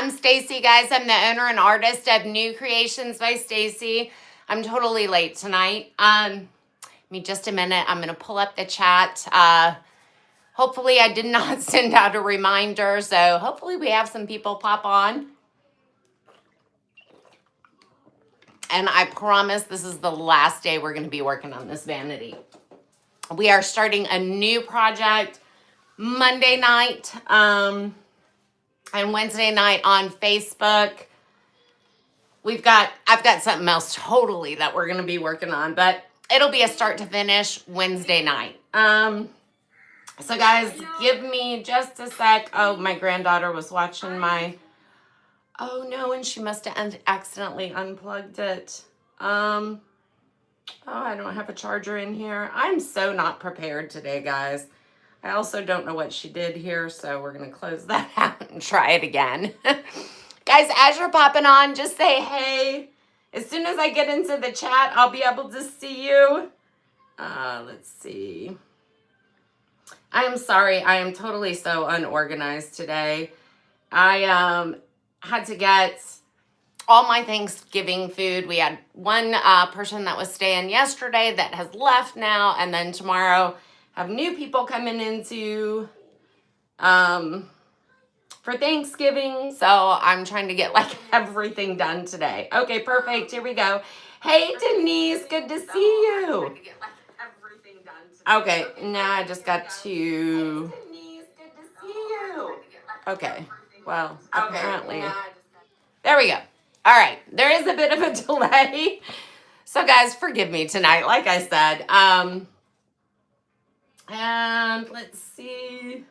I'm Stacey, guys. I'm the owner and artist of New Creations by Stacey. I'm totally late tonight. Give me just a minute. I'm going to pull up the chat. Hopefully I did not send out a reminder, so hopefully we have some people pop on. And I promise this is the last day we're going to be working on this vanity. We are starting a new project Monday night and Wednesday night on Facebook. I've got something else totally that we're going to be working on, but it'll be a start to finish Wednesday night. So guys, give me just a sec. Oh, my granddaughter was watching my, oh no, and she must have accidentally unplugged it. Oh, I don't have a charger in here. I'm so not prepared today, guys. I also don't know what she did here, so we're going to close that out and try it again. Guys, as you're popping on, just say hey. As soon as I get into the chat, I'll be able to see you. Let's see. I am sorry. I am totally so unorganized today. I had to get all my Thanksgiving food. We had one person that was staying yesterday that has left now, and then tomorrow have new people coming into for Thanksgiving. So I'm trying to get like everything done today. Okay, perfect. Here we go. Hey Denise, good to see you. Okay, now I just got to. Okay, well, apparently. There we go. All right, there is a bit of a delay. So guys, forgive me tonight, like I said. And let's see.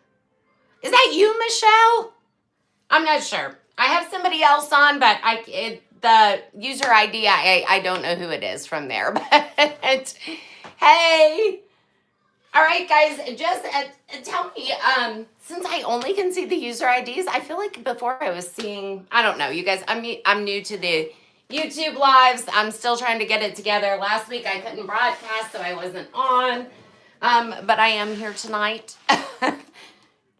Is that you, Michelle? I'm not sure. I have somebody else on, but the user ID, I don't know who it is from there. But hey. All right, guys, just tell me, since I only can see the user IDs, I feel like before I was seeing, I don't know, you guys, I'm new to the YouTube lives. I'm still trying to get it together. Last week I couldn't broadcast, so I wasn't on. But I am here tonight.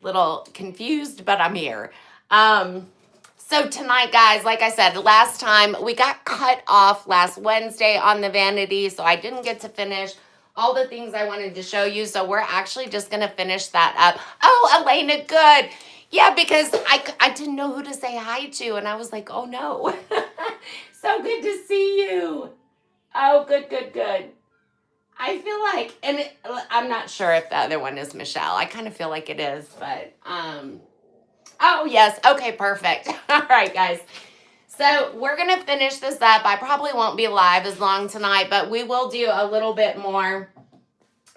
Little confused, but I'm here. So tonight, guys, like I said, last time we got cut off last Wednesday on the vanity, so I didn't get to finish all the things I wanted to show you. So we're actually just going to finish that up. Oh, Elena, good. Yeah, because I didn't know who to say hi to, and I was like, oh no. So good to see you. Oh, good, good, good. I feel like, and I'm not sure if the other one is Michelle. I kind of feel like it is, but, oh yes. Okay, perfect. All right, guys. So we're going to finish this up. I probably won't be live as long tonight, but we will do a little bit more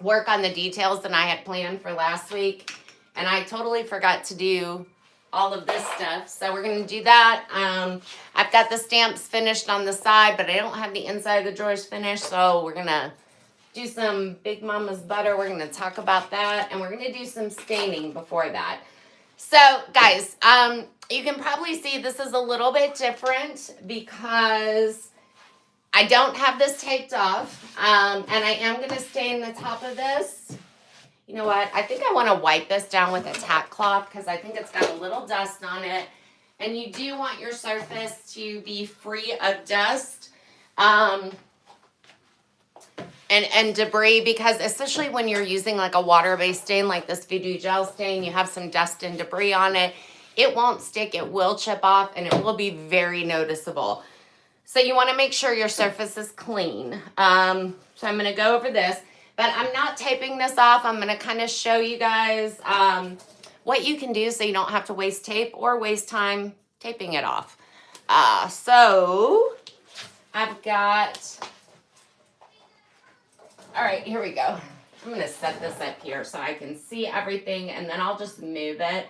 work on the details than I had planned for last week. And I totally forgot to do all of this stuff. So we're going to do that. I've got the stamps finished on the side, but I don't have the inside of the drawers finished. So we're going to do some Big Mama's butter. We're going to talk about that. And we're going to do some staining before that. So guys, you can probably see this is a little bit different because I don't have this taped off. And I am going to stain the top of this. You know what? I think I want to wipe this down with a tack cloth because I think it's got a little dust on it. And you do want your surface to be free of dust. And debris, because especially when you're using like a water-based stain like this Voodoo Gel Stain, you have some dust and debris on it. It won't stick, it will chip off, and it will be very noticeable. So you want to make sure your surface is clean. So I'm going to go over this, but I'm not taping this off. I'm going to kind of show you guys what you can do so you don't have to waste tape or waste time taping it off. So I've got... All right, here we go. I'm going to set this up here so I can see everything, and then I'll just move it.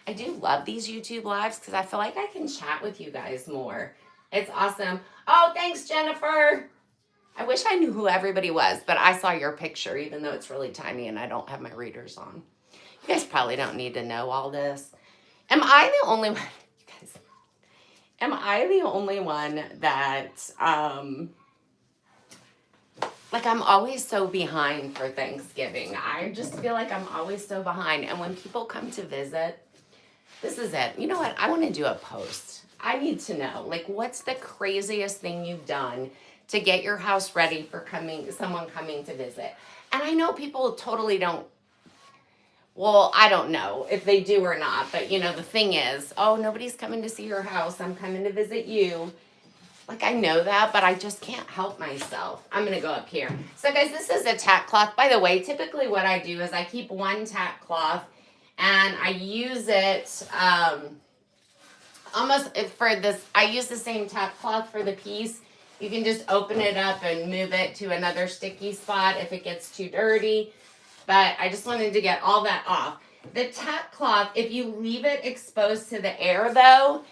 I do love these YouTube lives because I feel like I can chat with you guys more. It's awesome. Oh, thanks, Jennifer. I wish I knew who everybody was, but I saw your picture, even though it's really tiny and I don't have my readers on. You guys probably don't need to know all this. Am I the only one, you guys, am I the only one that, like I'm always so behind for Thanksgiving. I just feel like I'm always so behind. And when people come to visit, This is it. You know what? I want to do a post. I need to know, like, what's the craziest thing you've done to get your house ready for someone coming to visit? And I know people totally don't, well, I don't know if they do or not, but you know, the thing is, oh, nobody's coming to see your house. I'm coming to visit you. Like, I know that, but I just can't help myself. I'm going to go up here. So, guys, this is a tack cloth. By the way, typically what I do is I keep one tack cloth, and I use it almost for this. I use the same tack cloth for the piece. You can just open it up and move it to another sticky spot if it gets too dirty. But I just wanted to get all that off. The tack cloth, if you leave it exposed to the air though,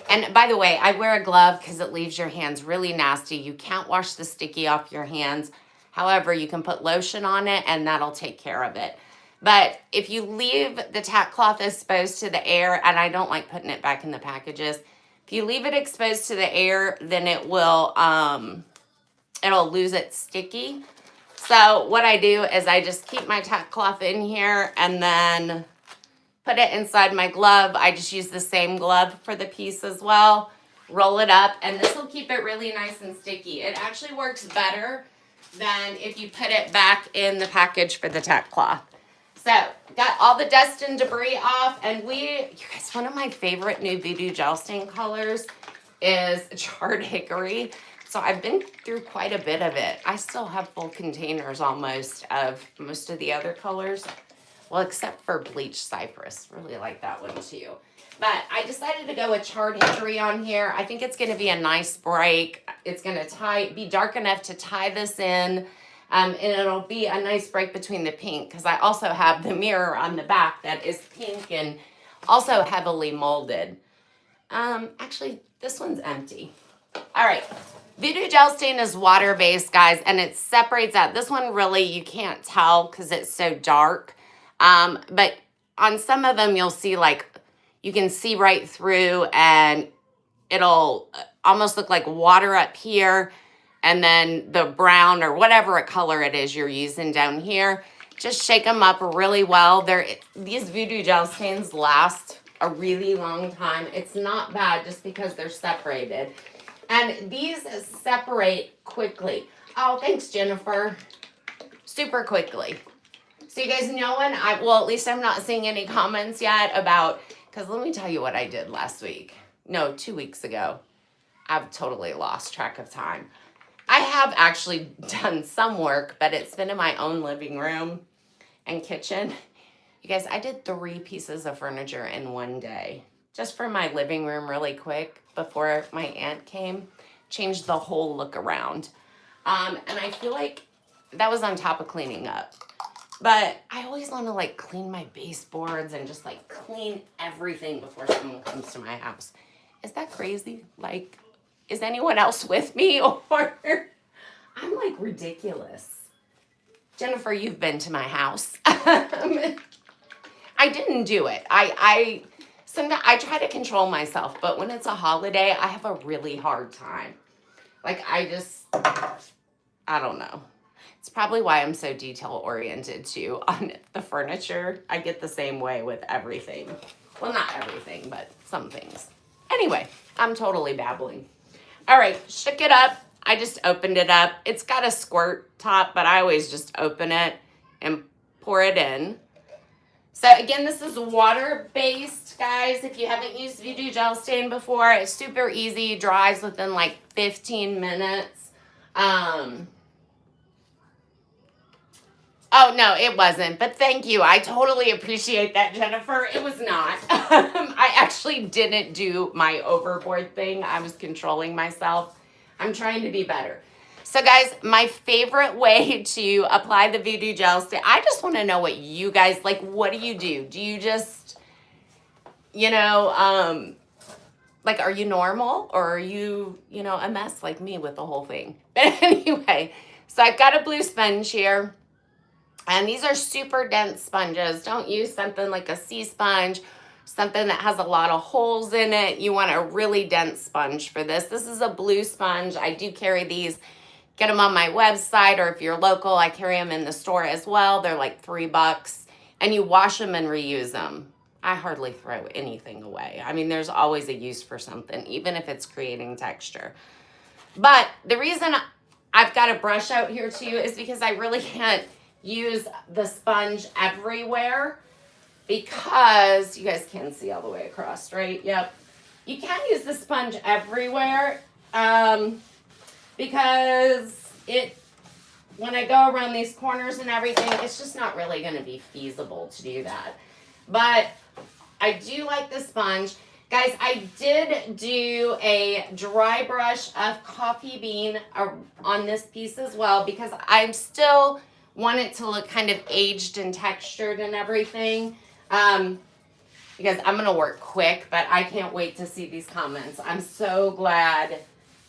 and by the way, I wear a glove because it leaves your hands really nasty. You can't wash the sticky off your hands. However, you can put lotion on it and that'll take care of it. But if you leave the tack cloth exposed to the air, and I don't like putting it back in the packages, if you leave it exposed to the air, then it will, it'll lose its sticky. So what I do is I just keep my tack cloth in here and then put it inside my glove. I just use the same glove for the piece as well. Roll it up, and this will keep it really nice and sticky. It actually works better than if you put it back in the package for the tack cloth. So got all the dust and debris off, and you guys, one of my favorite new Voodoo Gel Stain colors is Charred Hickory. So I've been through quite a bit of it. I still have full containers almost of most of the other colors. Well, except for Bleached Cypress. Really like that one too. But I decided to go with Charred Hickory on here. I think it's going to be a nice break. It's going to be dark enough to tie this in. And it'll be a nice break between the pink, because I also have the mirror on the back that is pink and also heavily molded. Actually, this one's empty. All right. Voodoo Gel Stain is water-based, guys, and it separates out. This one really, you can't tell because it's so dark. But on some of them, you'll see, like, you can see right through, and it'll almost look like water up here, and then the brown or whatever color it is you're using down here. Just shake them up really well. These Voodoo Gel Stains last a really long time. It's not bad just because they're separated. And these separate quickly. Oh, thanks, Jennifer. Super quickly. So you guys know well, at least I'm not seeing any comments yet about, because let me tell you what I did last week. No, 2 weeks ago. I've totally lost track of time. I have actually done some work, but it's been in my own living room and kitchen. You guys, I did 3 pieces of furniture in one day. Just for my living room really quick before my aunt came. Changed the whole look around. And I feel like that was on top of cleaning up. But I always want to like clean my baseboards and just like clean everything before someone comes to my house. Is that crazy? Like, is anyone else with me? Or I'm like ridiculous. Jennifer, you've been to my house. I didn't do it. Sometimes I try to control myself, but when it's a holiday, I have a really hard time. Like, I don't know. It's probably why I'm so detail-oriented, too, on the furniture. I get the same way with everything. Well, not everything, but some things. Anyway, I'm totally babbling. All right, shook it up. I just opened it up. It's got a squirt top, but I always just open it and pour it in. So again, this is water-based, guys. If you haven't used Voodoo Gel Stain before, it's super easy. Dries within like 15 minutes. Oh, no, it wasn't. But thank you. I totally appreciate that, Jennifer. It was not. I actually didn't do my overboard thing. I was controlling myself. I'm trying to be better. So guys, my favorite way to apply the Voodoo Gel Stain, I just want to know what you guys, like, what do you do? Do you just, you know, like, are you normal, or are you, you know, a mess like me with the whole thing? But anyway, so I've got a blue sponge here, and these are super dense sponges. Don't use something like a sea sponge, something that has a lot of holes in it. You want a really dense sponge for this. This is a blue sponge. I do carry these. Get them on my website, or if you're local, I carry them in the store as well. They're like $3, and you wash them and reuse them. I hardly throw anything away. I mean, there's always a use for something, even if it's creating texture. But the reason I've got a brush out here too is because I really can't use the sponge everywhere, because you guys can see all the way across, right? Yep. You can't use the sponge everywhere because when I go around these corners and everything, it's just not really going to be feasible to do that. But I do like the sponge. Guys, I did do a dry brush of coffee bean on this piece as well, because I still want it to look kind of aged and textured and everything. Because I'm going to work quick, but I can't wait to see these comments. I'm so glad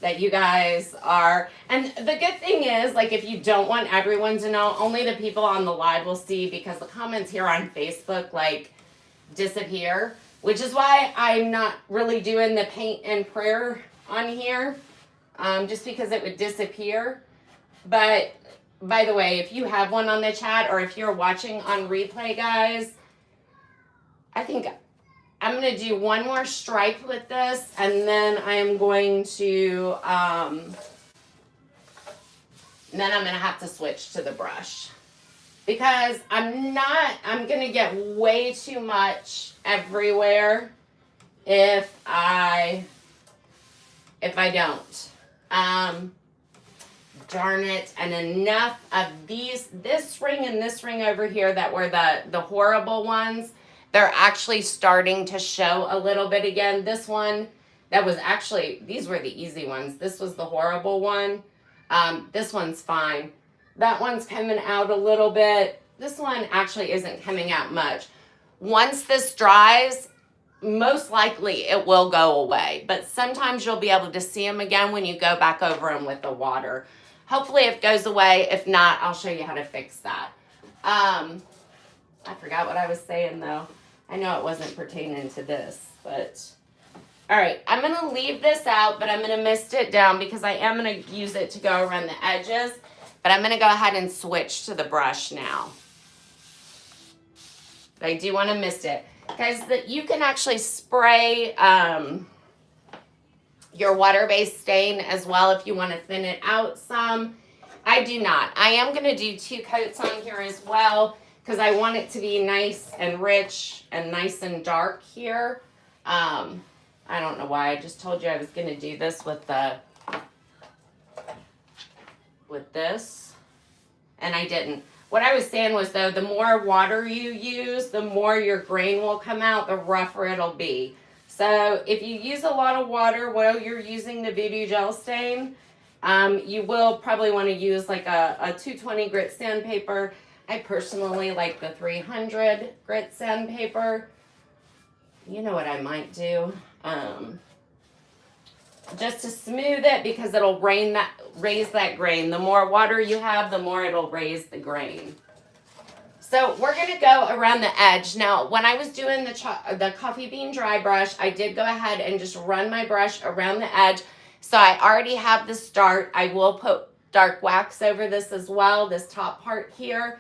that you guys are. And the good thing is, like, if you don't want everyone to know, only the people on the live will see, because the comments here on Facebook, like, disappear, which is why I'm not really doing the paint and prayer on here, just because it would disappear. But by the way, if you have one on the chat, or if you're watching on replay, guys, I think I'm going to do one more stripe with this, and then I am going to, then I'm going to have to switch to the brush, because I'm going to get way too much everywhere if I don't. Darn it. And enough of this ring and this ring over here that were the horrible ones, they're actually starting to show a little bit again. This one, these were the easy ones. This was the horrible one. This one's fine. That one's coming out a little bit. This one actually isn't coming out much. Once this dries, most likely it will go away. But sometimes you'll be able to see them again when you go back over them with the water. Hopefully it goes away. If not, I'll show you how to fix that. I forgot what I was saying though. I know it wasn't pertaining to this, but all right, I'm going to leave this out, but I'm going to mist it down because I am going to use it to go around the edges, but I'm going to go ahead and switch to the brush now. But I do want to mist it. Guys, you can actually spray your water-based stain as well if you want to thin it out some. I do not. I am going to do 2 coats on here as well, because I want it to be nice and rich and nice and dark here. I don't know why. I just told you I was going to do this with this, and I didn't. What I was saying was, though, the more water you use, the more your grain will come out, the rougher it'll be. So if you use a lot of water while you're using the Voodoo Gel Stain, you will probably want to use like a 220 grit sandpaper. I personally like the 300 grit sandpaper. You know what I might do? Just to smooth it, because it'll raise that grain. The more water you have, the more it'll raise the grain. So we're going to go around the edge. Now, when I was doing the coffee bean dry brush, I did go ahead and just run my brush around the edge. So I already have the start. I will put dark wax over this as well, this top part here.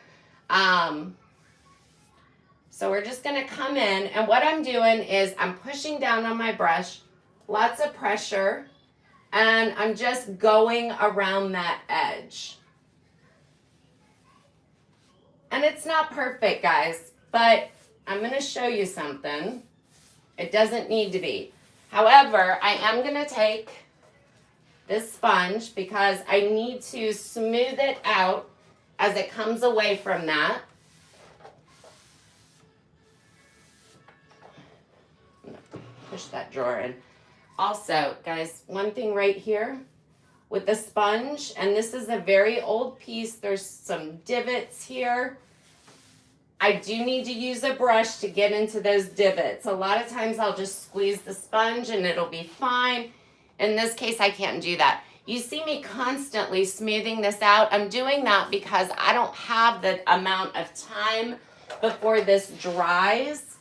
So we're just going to come in, and what I'm doing is I'm pushing down on my brush, lots of pressure, and I'm just going around that edge. And it's not perfect, guys, but I'm going to show you something. It doesn't need to be. However, I am going to take this sponge because I need to smooth it out as it comes away from that. Push that drawer in. Also, guys, one thing right here with the sponge, and this is a very old piece, there's some divots here. I do need to use a brush to get into those divots. A lot of times I'll just squeeze the sponge and it'll be fine. In this case, I can't do that. You see me constantly smoothing this out. I'm doing that because I don't have the amount of time before this dries.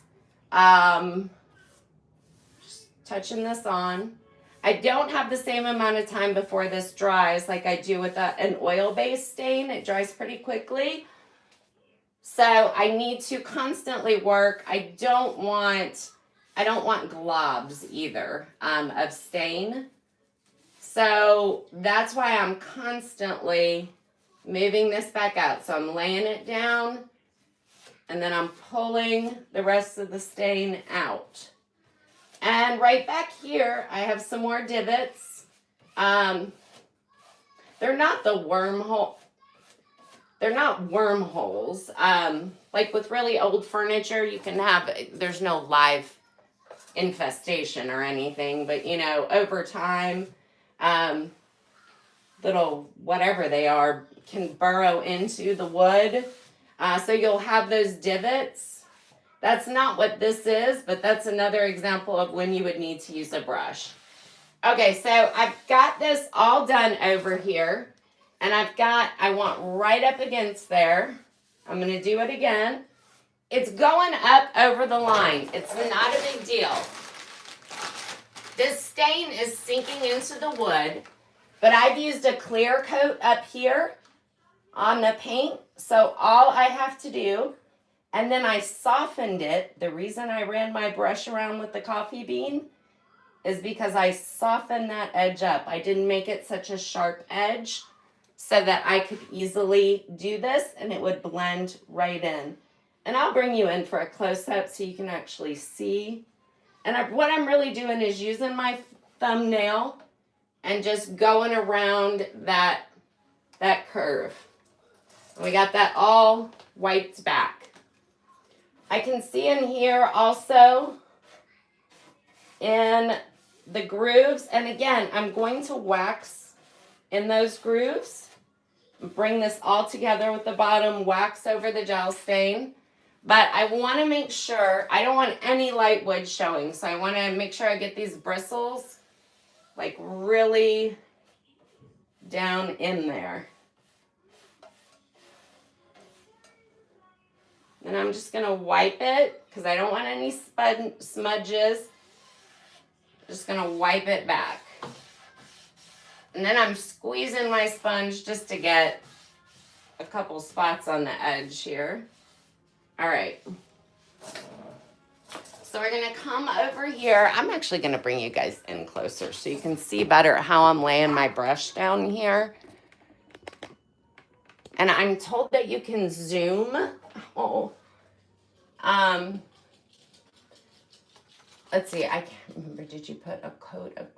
Just touching this on. I don't have the same amount of time before this dries like I do with an oil-based stain. It dries pretty quickly. So I need to constantly work. I don't want globs either of stain. So that's why I'm constantly moving this back out. So I'm laying it down and then I'm pulling the rest of the stain out. And right back here, I have some more divots. They're not the wormhole. They're not wormholes. Like with really old furniture, you can have, there's no live infestation or anything, but you know, over time, little whatever they are can burrow into the wood. So you'll have those divots. That's not what this is, but that's another example of when you would need to use a brush. Okay, so I've got this all done over here. And I want right up against there. I'm going to do it again. It's going up over the line. It's not a big deal. This stain is sinking into the wood, but I've used a clear coat up here on the paint. So all I have to do, and then I softened it. The reason I ran my brush around with the coffee bean is because I softened that edge up. I didn't make it such a sharp edge, so that I could easily do this and it would blend right in. And I'll bring you in for a close-up so you can actually see. And what I'm really doing is using my thumbnail and just going around that curve. And we got that all wiped back. I can see in here also in the grooves. And again, I'm going to wax in those grooves. Bring this all together with the bottom, wax over the gel stain. But I want to make sure, I don't want any light wood showing, so I want to make sure I get these bristles like really down in there. And I'm just going to wipe it because I don't want any smudges. Just going to wipe it back. And then I'm squeezing my sponge just to get a couple spots on the edge here. All right. So we're going to come over here. I'm actually going to bring you guys in closer so you can see better how I'm laying my brush down here. And I'm told that you can zoom. Oh. Let's see. I can't remember. Did you put a coat of...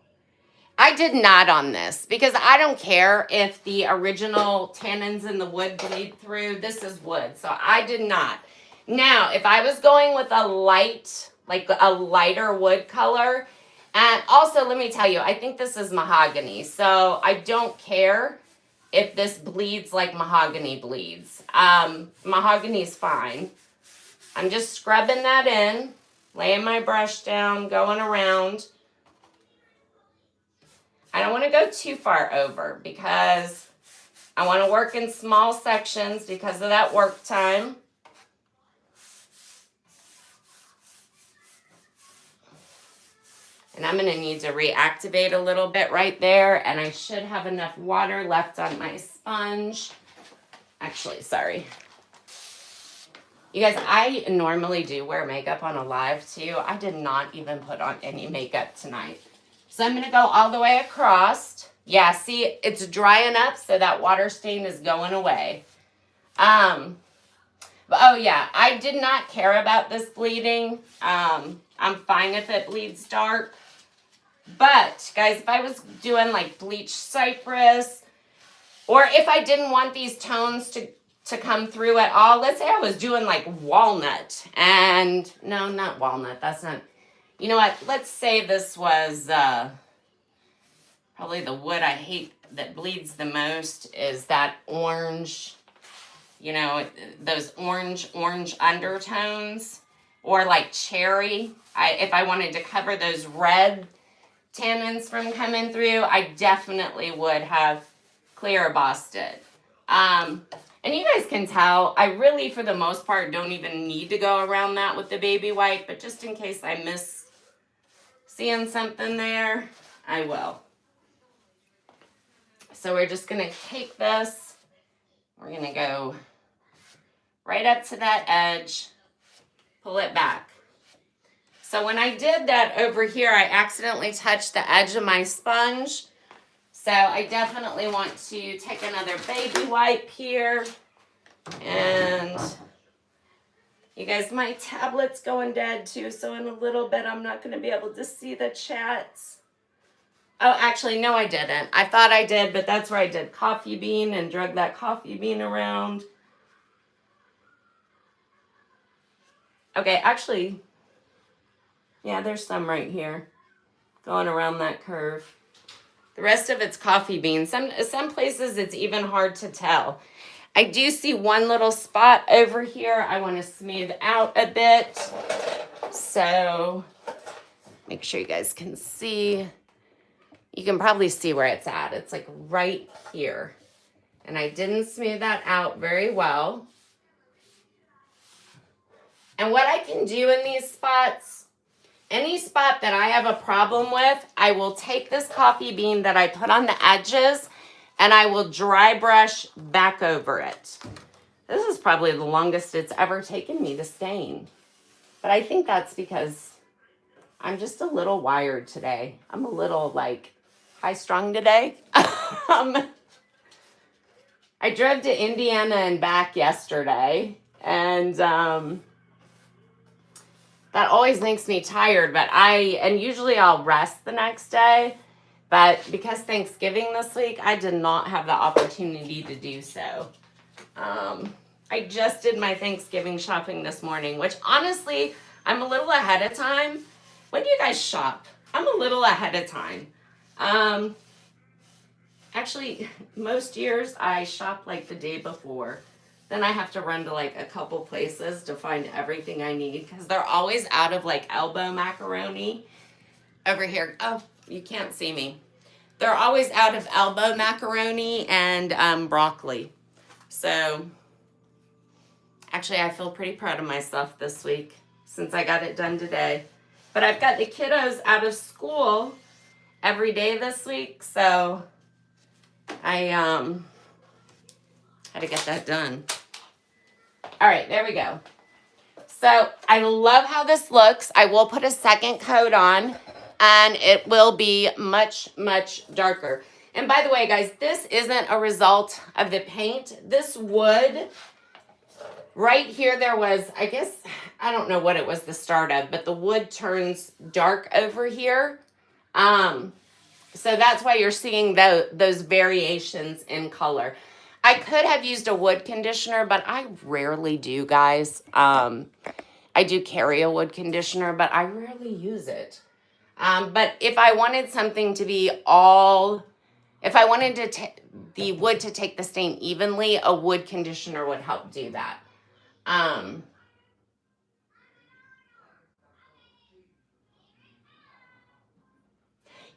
I did not on this because I don't care if the original tannins in the wood bleed through. This is wood, so I did not. Now, if I was going with a light, like a lighter wood color, and also let me tell you, I think this is mahogany, so I don't care if this bleeds like mahogany bleeds. Mahogany is fine. I'm just scrubbing that in, laying my brush down, going around. I don't want to go too far over because I want to work in small sections because of that work time. And I'm going to need to reactivate a little bit right there. And I should have enough water left on my sponge. Actually, sorry. You guys, I normally do wear makeup on a live too. I did not even put on any makeup tonight. So I'm going to go all the way across. Yeah, see, it's drying up, so that water stain is going away. But oh yeah, I did not care about this bleeding. I'm fine if it bleeds dark. But, guys, if I was doing like bleached cypress, or if I didn't want these tones to come through at all, let's say I was doing like walnut. And, no, not walnut, that's not... You know what? Let's say this was probably the wood I hate that bleeds the most is that orange, you know, those orange undertones, or like cherry. If I wanted to cover those red tannins from coming through, I definitely would have clear embossed it. And you guys can tell, I really, for the most part, don't even need to go around that with the baby wipe, but just in case I miss seeing something there, I will. So we're just going to take this. We're going to go right up to that edge, pull it back. So when I did that over here, I accidentally touched the edge of my sponge. So I definitely want to take another baby wipe here. And you guys, my tablet's going dead too, so in a little bit I'm not going to be able to see the chats. Oh, actually, no, I didn't. I thought I did, but that's where I did coffee bean and drug that coffee bean around. Okay, actually, yeah, there's some right here going around that curve. The rest of it's coffee beans. Some places it's even hard to tell. I do see one little spot over here I want to smooth out a bit. So make sure you guys can see. You can probably see where it's at. It's like right here. And I didn't smooth that out very well. And what I can do in these spots, any spot that I have a problem with, I will take this coffee bean that I put on the edges and I will dry brush back over it. This is probably the longest it's ever taken me to stain. But I think that's because I'm just a little wired today. I'm a little like high-strung today. I drove to Indiana and back yesterday, and that always makes me tired, but usually I'll rest the next day, but because Thanksgiving this week, I did not have the opportunity to do so. I just did my Thanksgiving shopping this morning, which honestly, I'm a little ahead of time. When do you guys shop? I'm a little ahead of time. Actually, most years I shop like the day before. Then I have to run to like a couple places to find everything I need because they're always out of like elbow macaroni over here. Oh, you can't see me. They're always out of elbow macaroni and broccoli. So actually, I feel pretty proud of myself this week since I got it done today. But I've got the kiddos out of school every day this week, so I had to get that done. All right, there we go. So I love how this looks. I will put a second coat on, and it will be much, much darker. And by the way, guys, this isn't a result of the paint. This wood, right here, there was, I guess, I don't know what it was the start of, but the wood turns dark over here. So that's why you're seeing those variations in color. I could have used a wood conditioner, but I rarely do, guys. I do carry a wood conditioner, but I rarely use it. But if I wanted something to be if I wanted the wood to take the stain evenly, a wood conditioner would help do that.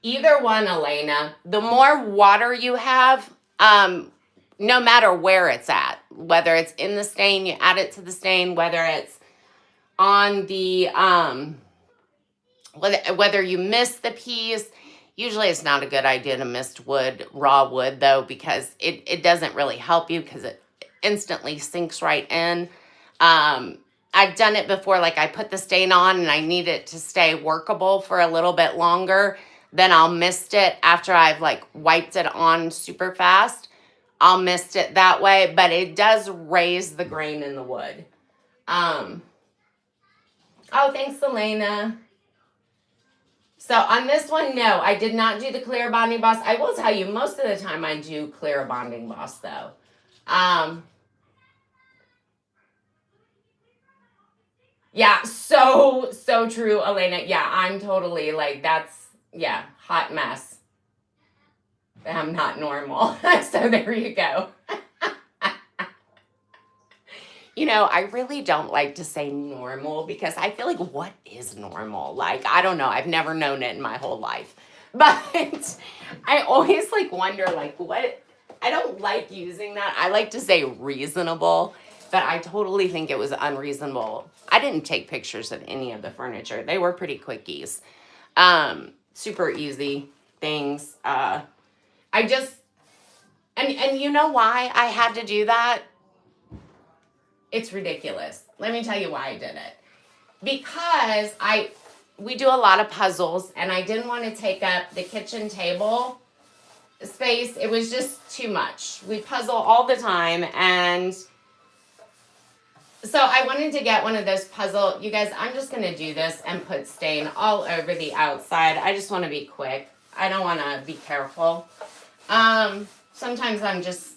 Either one, Elena. The more water you have, no matter where it's at, whether it's in the stain, you add it to the stain, whether it's on the, whether you miss the piece. Usually it's not a good idea to mist wood, raw wood though, because it doesn't really help you because it instantly sinks right in. I've done it before, like I put the stain on and I need it to stay workable for a little bit longer. Then I'll mist it after I've like wiped it on super fast. I'll mist it that way, but it does raise the grain in the wood. Oh, thanks, Elena. So on this one, no, I did not do the clear bonding boss. I will tell you, most of the time I do clear bonding boss though. Yeah, so true, Elena. Yeah, I'm totally like, yeah, hot mess. I'm not normal. So there you go. You know, I really don't like to say normal because I feel like what is normal? Like, I don't know. I've never known it in my whole life. But I always like wonder like what, I don't like using that. I like to say reasonable, but I totally think it was unreasonable. I didn't take pictures of any of the furniture. They were pretty quickies. Super easy things. I just, and you know why I had to do that? It's ridiculous. Let me tell you why I did it. Because we do a lot of puzzles, and I didn't want to take up the kitchen table space. It was just too much. We puzzle all the time, and so I wanted to get one of those puzzle. You guys, I'm just going to do this and put stain all over the outside. I just want to be quick. I don't want to be careful. Sometimes I'm just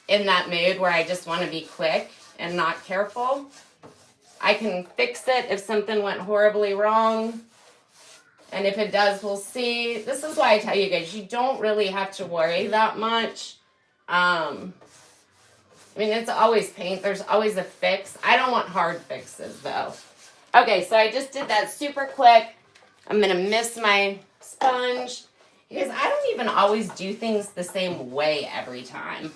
in that mood where I just want to be quick and not careful. I can fix it if something went horribly wrong. And if it does, we'll see. This is why I tell you guys, you don't really have to worry that much. I mean, it's always paint. There's always a fix. I don't want hard fixes, though. Okay, so I just did that super quick. I'm going to miss my sponge. Because I don't even always do things the same way every time.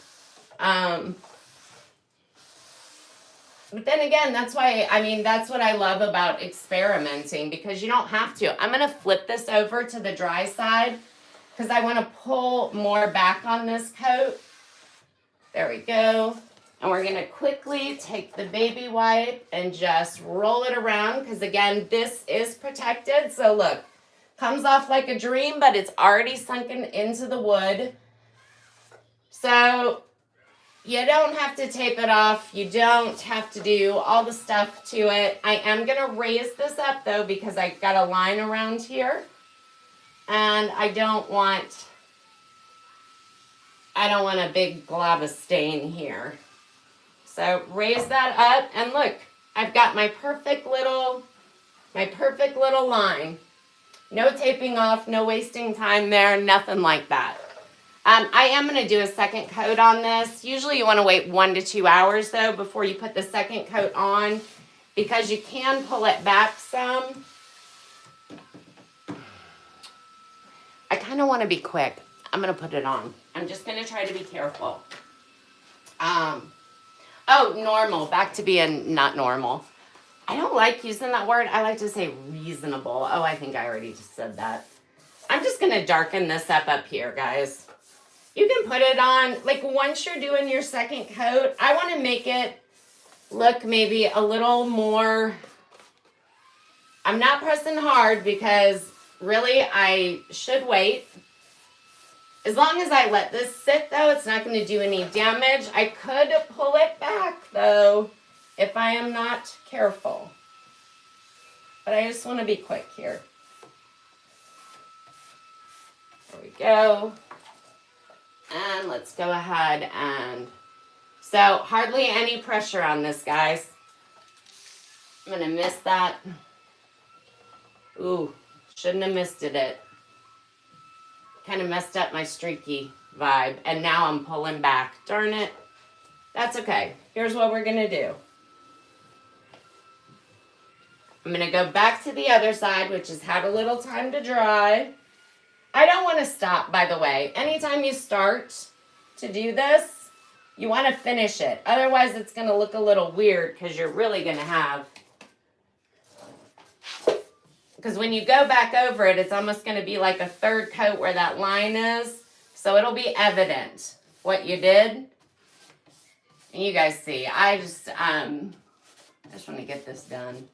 But then again, that's why, I mean, that's what I love about experimenting, because you don't have to. I'm going to flip this over to the dry side because I want to pull more back on this coat. There we go. And we're going to quickly take the baby wipe and just roll it around because, again, this is protected. So look, comes off like a dream, but it's already sunken into the wood. So you don't have to tape it off. You don't have to do all the stuff to it. I am going to raise this up, though, because I got a line around here. And I don't want a big glob of stain here. So raise that up. And look, I've got my perfect little line. No taping off, no wasting time there, nothing like that. I am going to do a second coat on this. Usually you want to wait 1 to 2 hours, though, before you put the second coat on, because you can pull it back some. I kind of want to be quick. I'm going to put it on. I'm just going to try to be careful. Oh, normal. Back to being not normal. I don't like using that word. I like to say reasonable. Oh, I think I already just said that. I'm just going to darken this up here, guys. You can put it on, like, once you're doing your second coat, I want to make it look maybe a little more, I'm not pressing hard because really I should wait. As long as I let this sit, though, it's not going to do any damage. I could pull it back, though, if I am not careful. But I just want to be quick here. There we go. And let's go ahead and, so hardly any pressure on this, guys. I'm going to miss that. Ooh, shouldn't have missed it. Kind of messed up my streaky vibe. And now I'm pulling back. Darn it. That's okay. Here's what we're going to do. I'm going to go back to the other side, which has had a little time to dry. I don't want to stop, by the way. Anytime you start to do this, you want to finish it. Otherwise, it's going to look a little weird because you're really going to have, because when you go back over it, it's almost going to be like a third coat where that line is. So it'll be evident what you did. And you guys see, I just want to get this done.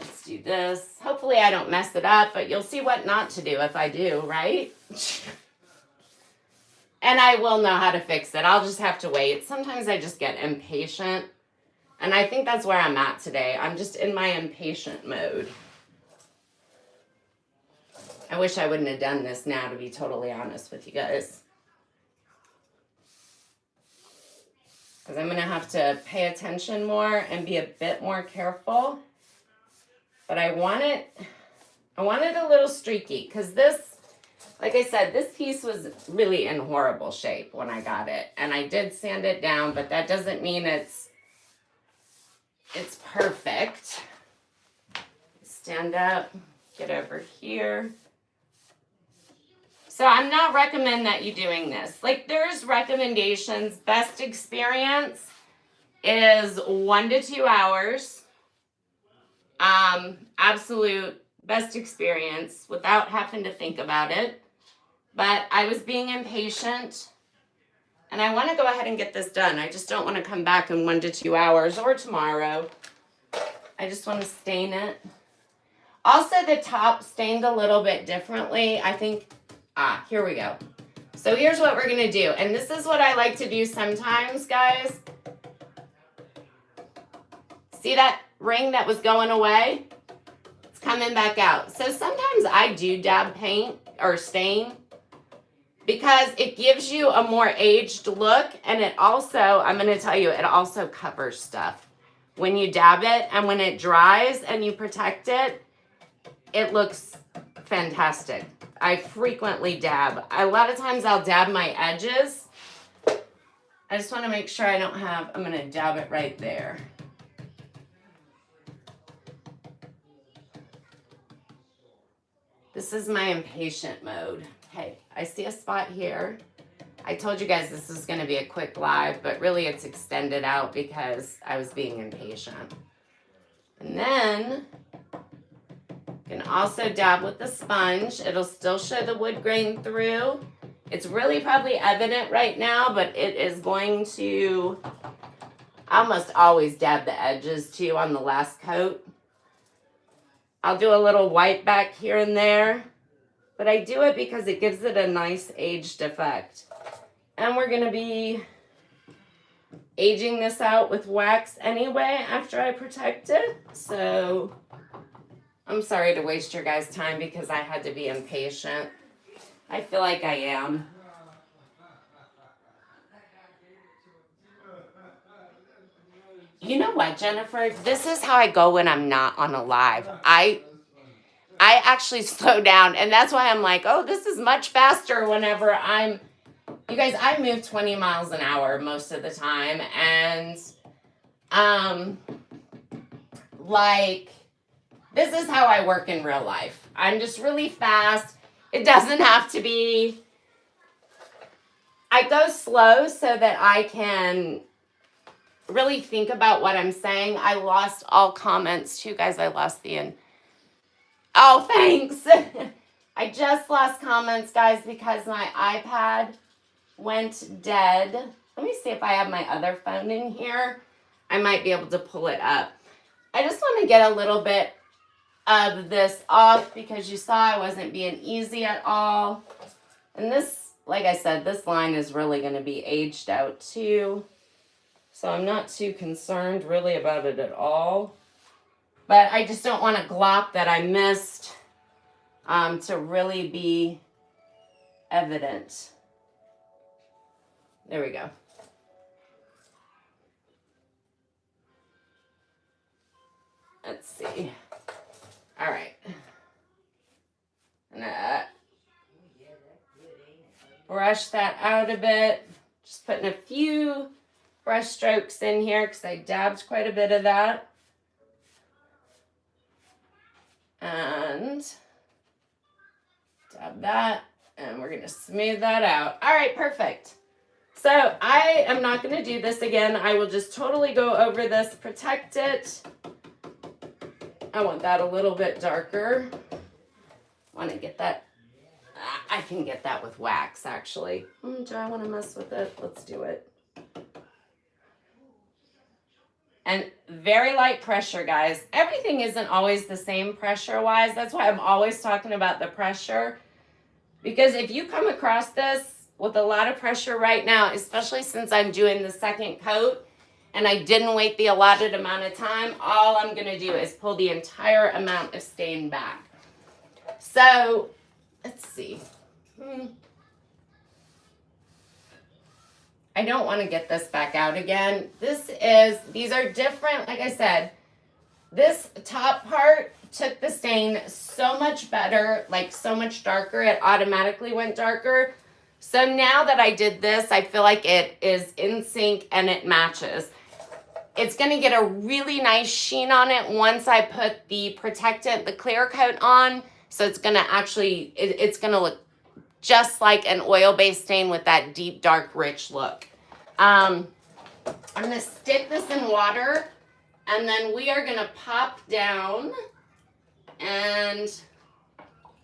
Let's do this. Hopefully I don't mess it up, but you'll see what not to do if I do, right? And I will know how to fix it. I'll just have to wait. Sometimes I just get impatient. And I think that's where I'm at today. I'm just in my impatient mode. I wish I wouldn't have done this now, to be totally honest with you guys. Because I'm going to have to pay attention more and be a bit more careful. But I want it a little streaky because this, like I said, this piece was really in horrible shape when I got it. And I did sand it down, but that doesn't mean it's perfect. Stand up, get over here. So I'm not recommend that you doing this. Like, there's recommendations. Best experience is 1 to 2 hours. Absolute best experience without having to think about it. But I was being impatient. And I want to go ahead and get this done. I just don't want to come back in 1 to 2 hours or tomorrow. I just want to stain it. Also, the top stained a little bit differently. I think, here we go. So here's what we're going to do. And this is what I like to do sometimes, guys. See that ring that was going away? It's coming back out. So sometimes I do dab paint or stain because it gives you a more aged look. And it also, I'm going to tell you, it also covers stuff. When you dab it and when it dries and you protect it, it looks fantastic. I frequently dab. A lot of times I'll dab my edges. I just want to make sure I don't have, I'm going to dab it right there. This is my impatient mode. Hey, I see a spot here. I told you guys this is going to be a quick live, but really it's extended out because I was being impatient. And then you can also dab with the sponge. It'll still show the wood grain through. It's really probably evident right now, but it is going to, I almost always dab the edges too on the last coat. I'll do a little white back here and there, but I do it because it gives it a nice aged effect. And we're going to be aging this out with wax anyway after I protect it. So I'm sorry to waste your guys' time because I had to be impatient. I feel like I am. You know what, Jennifer? This is how I go when I'm not on a live. I actually slow down, and that's why I'm like, oh, this is much faster whenever I'm... You guys, I move 20 miles an hour most of the time, and like... This is how I work in real life. I'm just really fast. It doesn't have to be... I go slow so that I can really think about what I'm saying. I lost all comments too, guys. I lost the end. Oh, thanks. I just lost comments, guys, because my iPad went dead. Let me see if I have my other phone in here. I might be able to pull it up. I just want to get a little bit of this off because you saw I wasn't being easy at all. And this, like I said, this line is really going to be aged out too. So I'm not too concerned really about it at all. But I just don't want a glop that I missed to really be evident. There we go. Let's see. All right. And brush that out a bit. Just putting a few brush strokes in here because I dabbed quite a bit of that. And dab that. And we're going to smooth that out. All right, perfect. So I am not going to do this again. I will just totally go over this, protect it. I want that a little bit darker. Want to get that. I can get that with wax, actually. Do I want to mess with it? Let's do it. And very light pressure, guys. Everything isn't always the same pressure-wise. That's why I'm always talking about the pressure. Because if you come across this with a lot of pressure right now, especially since I'm doing the second coat, and I didn't wait the allotted amount of time, all I'm going to do is pull the entire amount of stain back. So, let's see. I don't want to get this back out again. These are different, like I said. This top part took the stain so much better, like so much darker. It automatically went darker. So now that I did this, I feel like it is in sync and it matches. It's going to get a really nice sheen on it once I put the protectant, the clear coat on. So it's going to actually, it's going to look just like an oil-based stain with that deep, dark, rich look. I'm going to stick this in water, and then we are going to pop down, and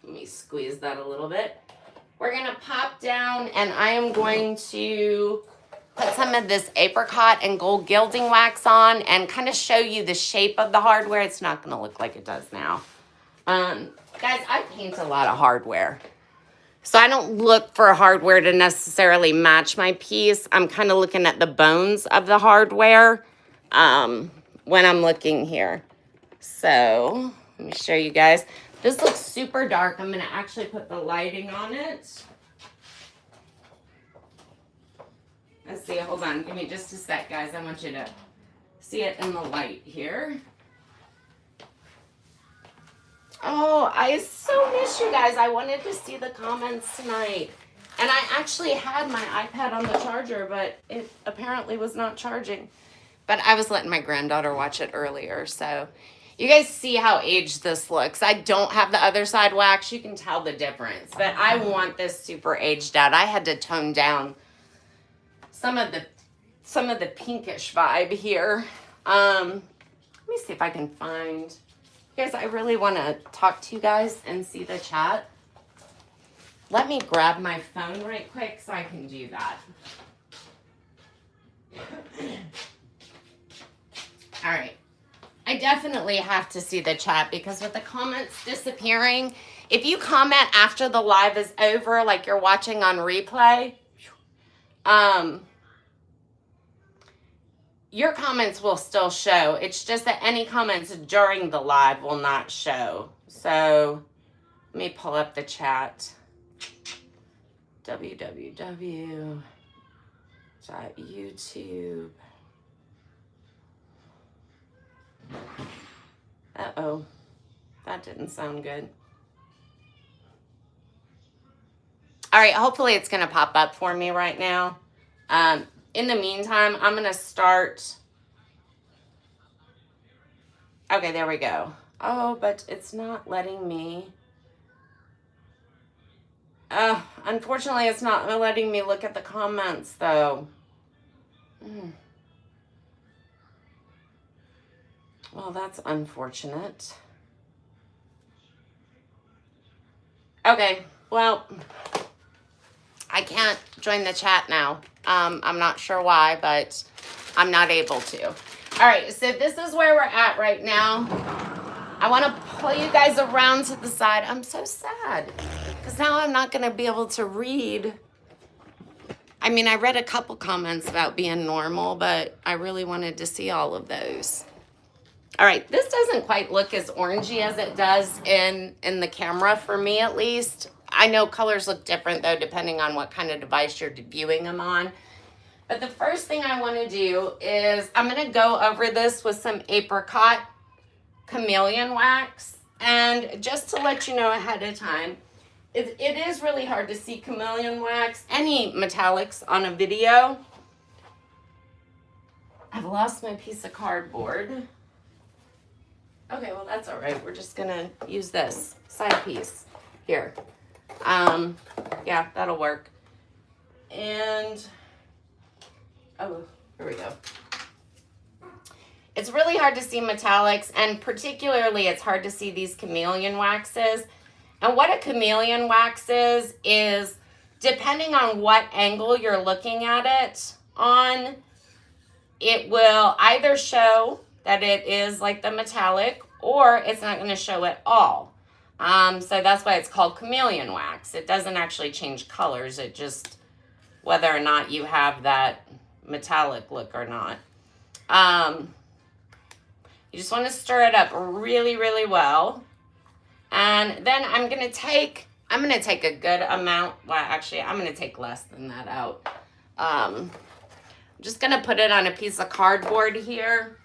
let me squeeze that a little bit. We're going to pop down, and I am going to put some of this apricot and gold gilding wax on and kind of show you the shape of the hardware. It's not going to look like it does now. Guys, I paint a lot of hardware. So I don't look for hardware to necessarily match my piece. I'm kind of looking at the bones of the hardware when I'm looking here. So let me show you guys. This looks super dark. I'm going to actually put the lighting on it. Let's see. Hold on. Give me just a sec, guys. I want you to see it in the light here. Oh, I so miss you guys. I wanted to see the comments tonight. And I actually had my iPad on the charger, but it apparently was not charging. But I was letting my granddaughter watch it earlier. So you guys see how aged this looks. I don't have the other side wax. You can tell the difference. But I want this super aged out. I had to tone down some of the pinkish vibe here. Let me see if I can find... Guys, I really want to talk to you guys and see the chat. Let me grab my phone right quick so I can do that. All right. I definitely have to see the chat because with the comments disappearing, if you comment after the live is over, like you're watching on replay, your comments will still show. It's just that any comments during the live will not show. So let me pull up the chat. www.youtube. Uh-oh. That didn't sound good. All right, hopefully it's going to pop up for me right now. In the meantime, I'm going to start. Okay, there we go. Oh, but it's not letting me. Unfortunately, it's not letting me look at the comments, though. Well, that's unfortunate. Okay, well, I can't join the chat now. I'm not sure why, but I'm not able to. All right, so this is where we're at right now. I want to pull you guys around to the side. I'm so sad because now I'm not going to be able to read. I mean, I read a couple comments about being normal, but I really wanted to see all of those. All right, this doesn't quite look as orangey as it does in the camera for me, at least. I know colors look different, though, depending on what kind of device you're viewing them on. But the first thing I want to do is I'm going to go over this with some Apricot Chameleon Wax. And just to let you know ahead of time, it is really hard to see chameleon wax, any metallics on a video. I've lost my piece of cardboard. Okay, well, that's all right. We're just going to use this side piece here. Yeah, that'll work. And, oh, here we go. It's really hard to see metallics, and particularly it's hard to see these chameleon waxes. And what a chameleon wax is depending on what angle you're looking at it on, it will either show that it is like the metallic, or it's not going to show at all. So that's why it's called chameleon wax. It doesn't actually change colors. It just, whether or not you have that metallic look or not. You just want to stir it up really, really well. And then I'm going to take a good amount. Well, actually, I'm going to take less than that out. I'm just going to put it on a piece of cardboard here.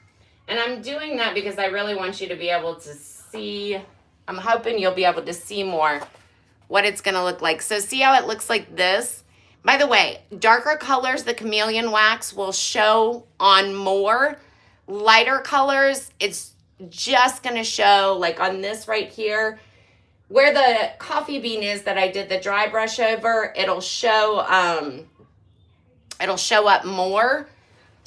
And I'm doing that because I really want you to be able to see. I'm hoping you'll be able to see more what it's going to look like. So see how it looks like this? By the way, darker colors, the chameleon wax will show on more. Lighter colors, it's just going to show like on this right here. Where the coffee bean is that I did the dry brush over, it'll show up more.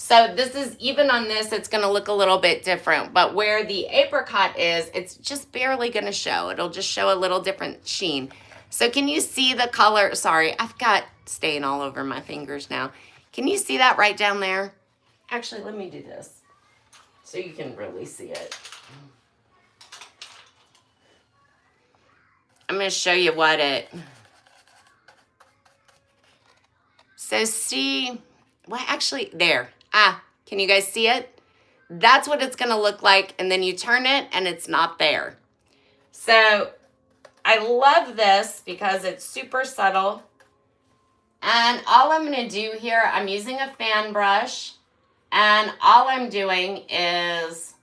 So this is, even on this, it's going to look a little bit different. But where the apricot is, it's just barely going to show. It'll just show a little different sheen. So can you see the color? Sorry, I've got stain all over my fingers now. Can you see that right down there? Actually, let me do this so you can really see it. I'm going to show you what it... So see... Well, actually, there. Can you guys see it? That's what it's going to look like, and then you turn it, and it's not there. So I love this because it's super subtle. And all I'm going to do here, I'm using a fan brush, and all I'm doing is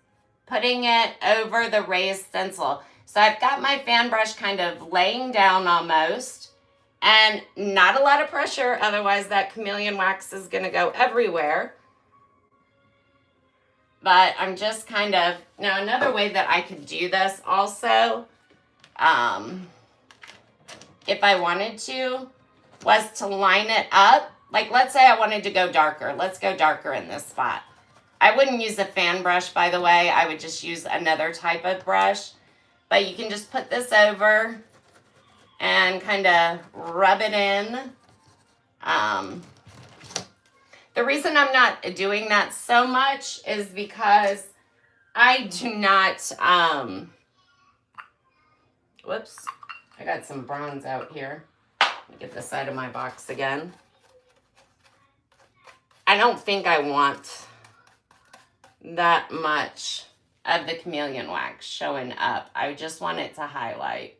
putting it over the raised stencil. So I've got my fan brush kind of laying down almost, and not a lot of pressure, otherwise that chameleon wax is going to go everywhere. But I'm just kind of, now another way that I could do this also, if I wanted to, was to line it up. Like, let's say I wanted to go darker. Let's go darker in this spot. I wouldn't use a fan brush, by the way. I would just use another type of brush. But you can just put this over and kind of rub it in. The reason I'm not doing that so much is because I do not, whoops, I got some bronze out here. Let me get this side of my box again. I don't think I want that much of the chameleon wax showing up. I just want it to highlight.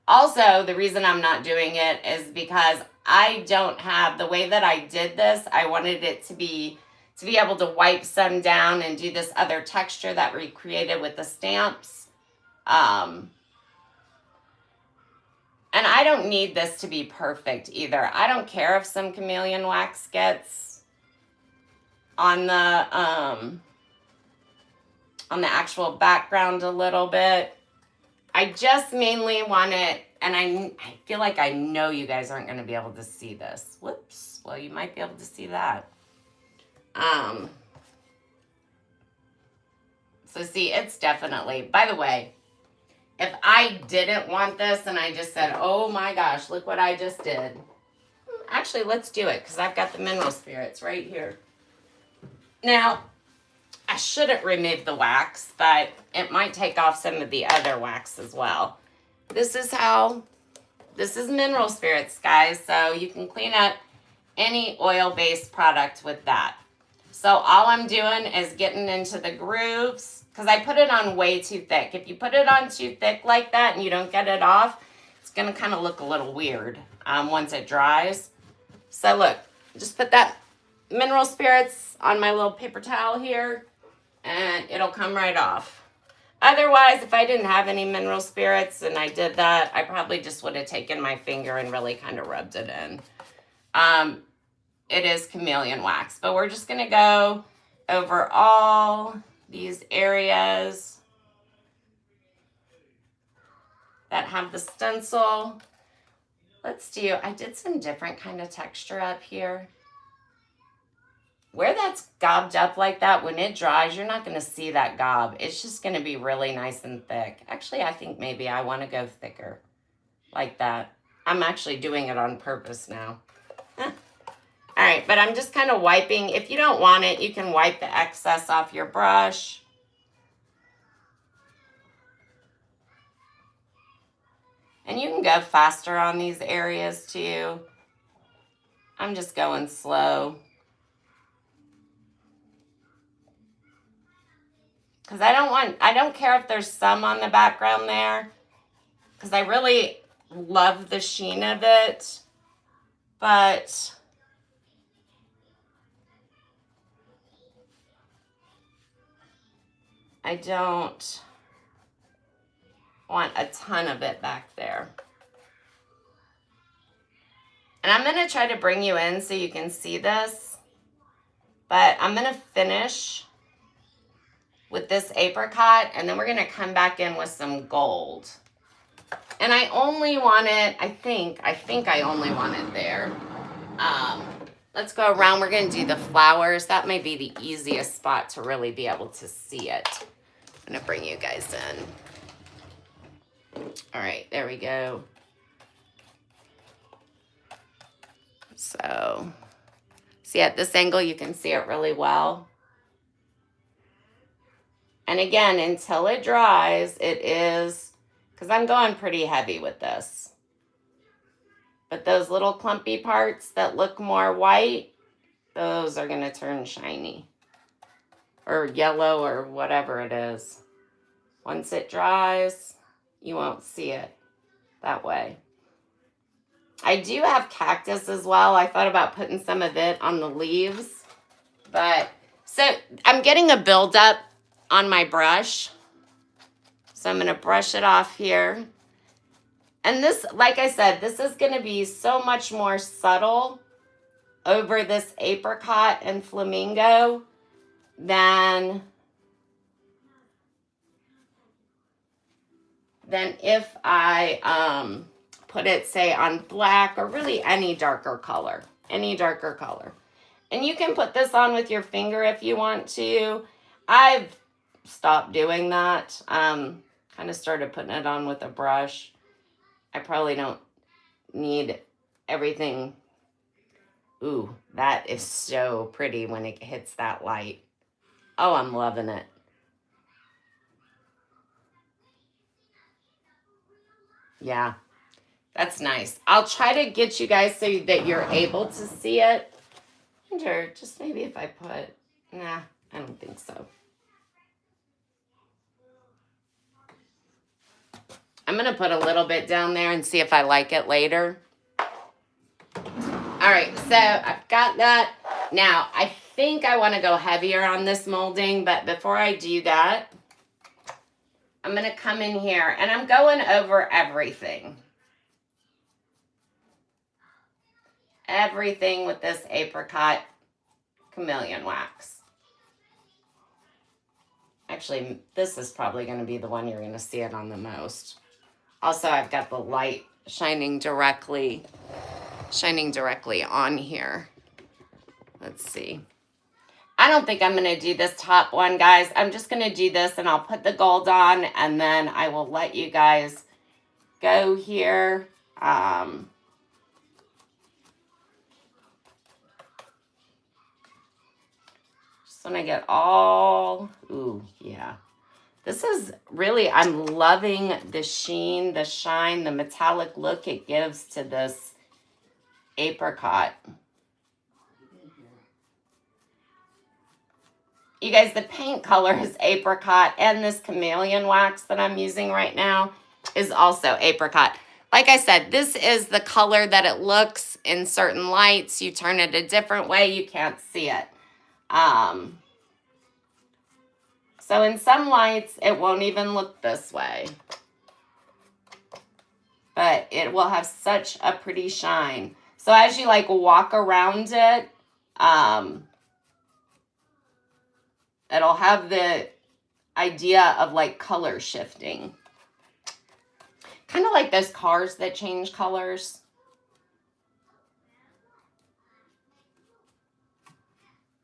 Also, the reason I'm not doing it is because I don't have, the way that I did this, I wanted it to be able to wipe some down and do this other texture that we created with the stamps. And I don't need this to be perfect either. I don't care if some chameleon wax gets on the actual background a little bit. I just mainly want it, and I feel like I know you guys aren't going to be able to see this. Whoops. Well, you might be able to see that. So see, it's definitely, by the way, if I didn't want this and I just said, oh my gosh, look what I just did. Actually, let's do it because I've got the mineral spirits right here. Now, I shouldn't remove the wax, but it might take off some of the other wax as well. This is mineral spirits, guys. So you can clean up any oil-based product with that. So all I'm doing is getting into the grooves because I put it on way too thick. If you put it on too thick like that and you don't get it off, it's going to kind of look a little weird once it dries. So look, just put that mineral spirits on my little paper towel here, and it'll come right off. Otherwise, if I didn't have any mineral spirits and I did that, I probably just would have taken my finger and really kind of rubbed it in. It is chameleon wax, but we're just going to go over all these areas that have the stencil. Let's do, I did some different kind of texture up here. Where that's gobbed up like that, when it dries, you're not going to see that gob. It's just going to be really nice and thick. Actually, I think maybe I want to go thicker like that. I'm actually doing it on purpose now. All right, but I'm just kind of wiping. If you don't want it, you can wipe the excess off your brush. And you can go faster on these areas too. I'm just going slow. Because I don't care if there's some on the background there. Because I really love the sheen of it. But I don't want a ton of it back there. And I'm going to try to bring you in so you can see this. But I'm going to finish with this apricot, and then we're going to come back in with some gold. And I only want it, I think I only want it there. Let's go around. We're going to do the flowers. That may be the easiest spot to really be able to see it. I'm going to bring you guys in. All right, there we go. So See, at this angle, you can see it really well. And again, until it dries, it is, because I'm going pretty heavy with this. But those little clumpy parts that look more white, those are going to turn shiny. Or yellow or whatever it is. Once it dries, you won't see it that way. I do have cactus as well. I thought about putting some of it on the leaves. But, so I'm getting a buildup on my brush. So I'm going to brush it off here. And this, like I said, this is going to be so much more subtle over this apricot and flamingo than if I put it, say, on black or really any darker color. Any darker color. And you can put this on with your finger if you want to. I've stopped doing that. Kind of started putting it on with a brush. I probably don't need everything. Ooh, that is so pretty when it hits that light. Oh, I'm loving it. Yeah, that's nice. I'll try to get you guys so that you're able to see it. I wonder, just maybe if I put, nah, I don't think so. I'm going to put a little bit down there and see if I like it later. All right, so I've got that. Now, I think I want to go heavier on this molding, but before I do that, I'm going to come in here and I'm going over everything. Everything with this Apricot Chameleon Wax. Actually, this is probably going to be the one you're going to see it on the most. Also, I've got the light shining directly on here. Let's see. I don't think I'm going to do this top one, guys. I'm just going to do this and I'll put the gold on and then I will let you guys go here. Just want to get all, ooh, yeah. This is really, I'm loving the sheen, the shine, the metallic look it gives to this apricot. You guys, the paint color is apricot, and this chameleon wax that I'm using right now is also apricot. Like I said, this is the color that it looks in certain lights. You turn it a different way, you can't see it. So in some lights, it won't even look this way. But it will have such a pretty shine. So as you like walk around it, it'll have the idea of like color shifting. Kind of like those cars that change colors.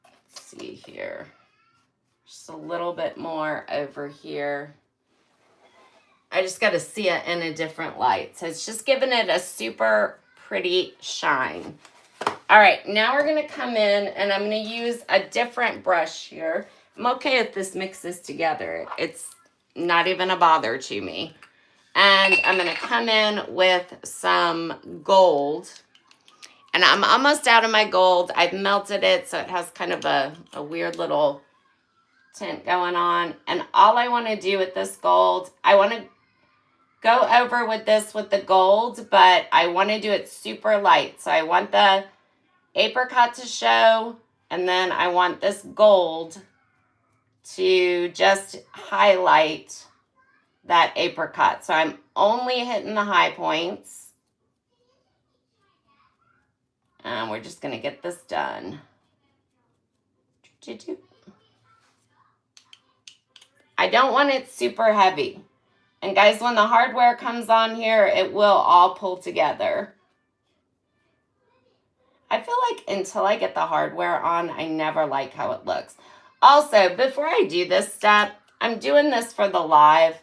Let's see here. Just a little bit more over here. I just got to see it in a different light. So it's just giving it a super pretty shine. All right, now we're going to come in and I'm going to use a different brush here. I'm okay if this mixes together. It's not even a bother to me. And I'm going to come in with some gold. And I'm almost out of my gold. I've melted it, so it has kind of a weird little tint going on. And all I want to do with this gold, I want to go over with this with the gold, but I want to do it super light. So I want the apricot to show, and then I want this gold to just highlight that apricot. So I'm only hitting the high points. And we're just going to get this done. I don't want it super heavy. And guys, when the hardware comes on here, it will all pull together. I feel like until I get the hardware on, I never like how it looks. Also, before I do this step, I'm doing this for the live,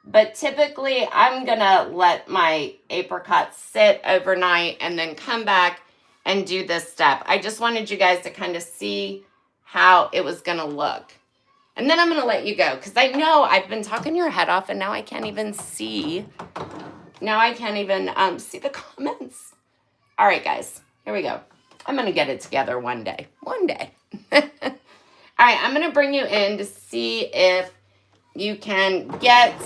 but typically I'm gonna let my apricot sit overnight and then come back and do this step. I just wanted you guys to kind of see how it was going to look. And then I'm going to let you go because I know I've been talking your head off and now I can't even see. Now I can't even see the comments. All right, guys, here we go. I'm going to get it together one day. One day. All right, I'm going to bring you in to see if you can get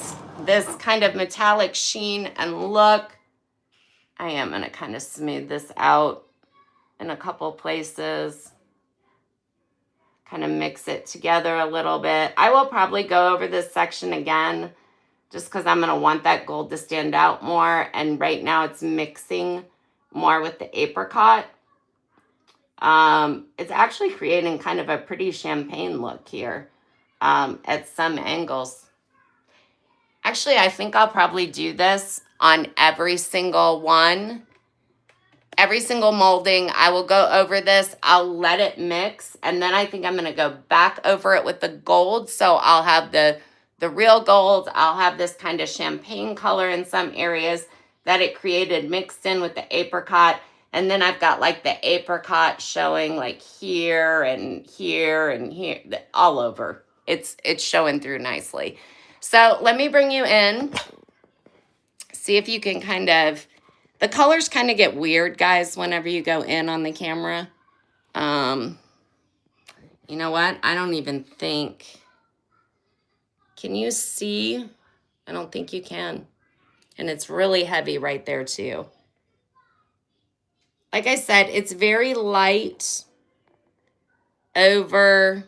this kind of metallic sheen and look. I am going to kind of smooth this out in a couple places. Kind of mix it together a little bit. I will probably go over this section again just because I'm going to want that gold to stand out more. And right now it's mixing more with the apricot. It's actually creating kind of a pretty champagne look here at some angles. Actually, I think I'll probably do this on every single one. Every single molding, I will go over this. I'll let it mix. And then I think I'm going to go back over it with the gold. So I'll have the real gold. I'll have this kind of champagne color in some areas that it created mixed in with the apricot. And then I've got like the apricot showing like here and here and here, all over. It's showing through nicely. So let me bring you in. See if you can kind of, the colors kind of get weird, guys, whenever you go in on the camera. You know what? I don't even think, can you see? I don't think you can. And it's really heavy right there too. Like I said, it's very light over.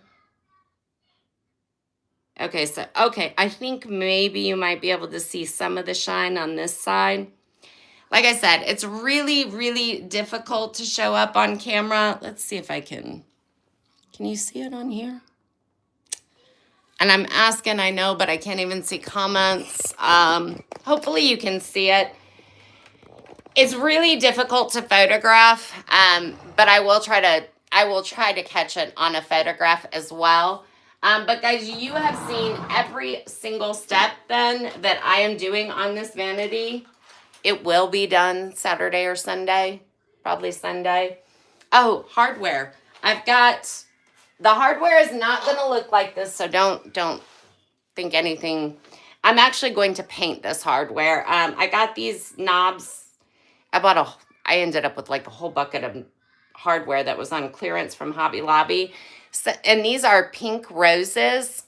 Okay, so, okay, I think maybe you might be able to see some of the shine on this side. Like I said, it's really, really difficult to show up on camera. Let's see if I can you see it on here? And I'm asking, I know, but I can't even see comments. Hopefully you can see it. It's really difficult to photograph, but I will try to catch it on a photograph as well. But guys, you have seen every single step then that I am doing on this vanity. It will be done Saturday or Sunday, probably Sunday. Oh, hardware. I've got, the hardware is not going to look like this, so don't think anything. I'm actually going to paint this hardware. I got these knobs. I ended up with like a whole bucket of hardware that was on clearance from Hobby Lobby. So, and these are pink roses.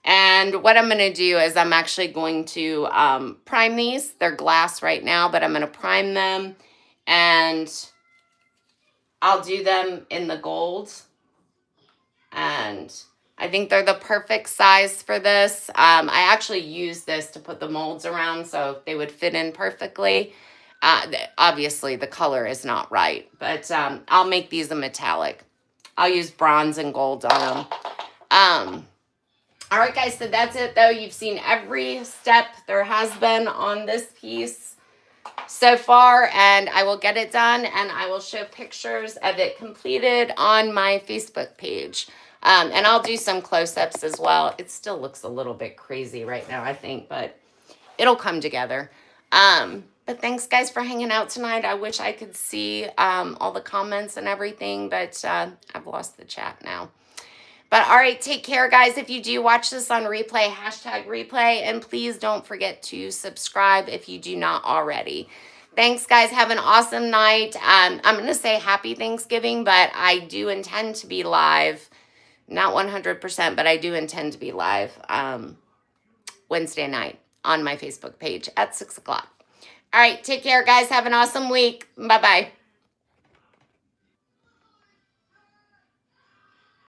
And what I'm going to do is I'm actually going to prime these. They're glass right now, but I'm going to prime them. And I'll do them in the gold. And I think they're the perfect size for this. I actually use this to put the molds around so they would fit in perfectly. Obviously, the color is not right, but I'll make these a metallic. I'll use bronze and gold on them. All right, guys, so that's it, though. You've seen every step there has been on this piece so far, and I will get it done, and I will show pictures of it completed on my Facebook page. And I'll do some close-ups as well. It still looks a little bit crazy right now, I think, but it'll come together. But thanks, guys, for hanging out tonight. I wish I could see all the comments and everything, but I've lost the chat now. But all right, take care, guys. If you do watch this on replay, #replay, and please don't forget to subscribe if you do not already. Thanks, guys. Have an awesome night. I'm going to say happy Thanksgiving, but I do intend to be live. Not 100%, but I do intend to be live Wednesday night on my Facebook page at 6 o'clock. All right, take care, guys. Have an awesome week. Bye-bye.